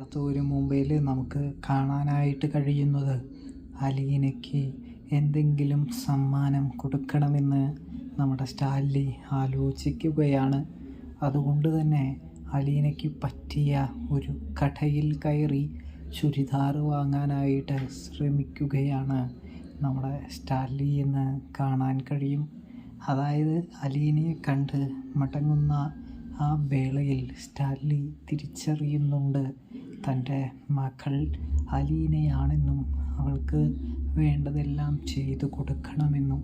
ഒരു മുംബൈയിൽ നമുക്ക് കാണാനായിട്ട് കഴിയുന്നത് അലീനയ്ക്ക് എന്തെങ്കിലും സമ്മാനം കൊടുക്കണമെന്ന് നമ്മുടെ സ്റ്റാൻലി ആലോചിക്കുകയാണ്. അതുകൊണ്ട് തന്നെ അലീനയ്ക്ക് പറ്റിയ ഒരു കടയിൽ കയറി ചുരിദാർ വാങ്ങാനായിട്ട് ശ്രമിക്കുകയാണ് നമ്മുടെ സ്റ്റാൻലി എന്ന് കാണാൻ കഴിയും. അതായത് അലീനയെ കണ്ട് മടങ്ങുന്ന ആ വേളയിൽ സ്റ്റാൻലി തിരിച്ചറിയുന്നുണ്ട് തൻ്റെ മകൾ അലീനയാണെന്നും അവൾക്ക് വേണ്ടതെല്ലാം ചെയ്തു കൊടുക്കണമെന്നും.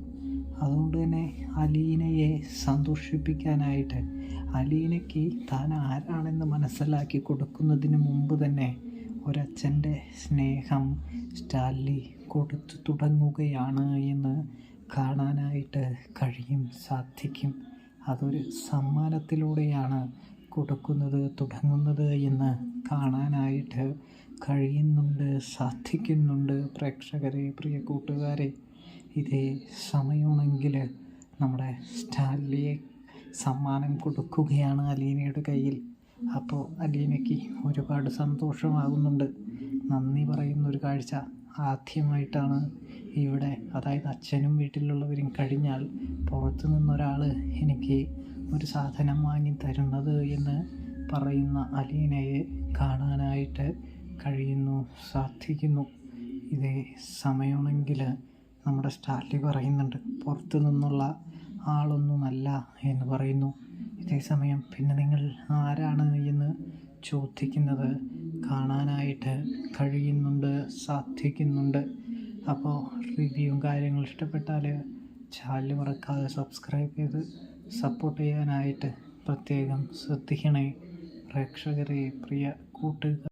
അതുകൊണ്ട് തന്നെ അലീനയെ സന്തോഷിപ്പിക്കാനായിട്ട് അലീനയ്ക്ക് താൻ ആരാണെന്ന് മനസ്സിലാക്കി കൊടുക്കുന്നതിന് മുമ്പ് തന്നെ ഒരച്ഛൻ്റെ സ്നേഹം സ്റ്റാൻലി കൊടുത്തു തുടങ്ങുകയാണ് എന്ന് കാണാനായിട്ട് സാധിക്കും. അതൊരു സമ്മാനത്തിലൂടെയാണ് തുടങ്ങുന്നത് എന്ന് കാണാനായിട്ട് സാധിക്കുന്നുണ്ട്. പ്രേക്ഷകരെ, പ്രിയ കൂട്ടുകാരെ, ഇതേ സമയമാണെങ്കിൽ നമ്മുടെ സ്റ്റാൻലിയെ സമ്മാനം കൊടുക്കുകയാണ് അലീനയുടെ കയ്യിൽ. അപ്പോൾ അലീനയ്ക്ക് ഒരുപാട് സന്തോഷമാകുന്നുണ്ട്. നന്ദി പറയുന്നൊരു കാഴ്ച ആദ്യമായിട്ടാണ് ഇവിടെ. അതായത് അച്ഛനും വീട്ടിലുള്ളവരും കഴിഞ്ഞാൽ പുറത്തു നിന്നൊരാൾ എനിക്ക് ഒരു സാധനം വാങ്ങി തരുന്നത് എന്ന് പറയുന്ന അലീനയെ കാണാനായിട്ട് സാധിക്കുന്നു. ഇതേ സമയമാണെങ്കിൽ നമ്മുടെ സ്റ്റാൻലി പറയുന്നുണ്ട് പുറത്തു നിന്നുള്ള ആളൊന്നുമല്ല എന്ന് പറയുന്നു. ഇതേ സമയം പിന്നെ നിങ്ങൾ ആരാണ് എന്ന് ചോദിക്കുന്നത് കാണാനായിട്ട് സാധിക്കുന്നുണ്ട്. അപ്പോൾ റിവ്യൂവും കാര്യങ്ങളും ഇഷ്ടപ്പെട്ടാൽ ചാനൽ മറക്കാതെ സബ്സ്ക്രൈബ് ചെയ്ത് സപ്പോർട്ട് ചെയ്യാനായിട്ട് പ്രത്യേകം ശ്രദ്ധിക്കണേ പ്രേക്ഷകരെ, പ്രിയ കൂട്ടുകാർ.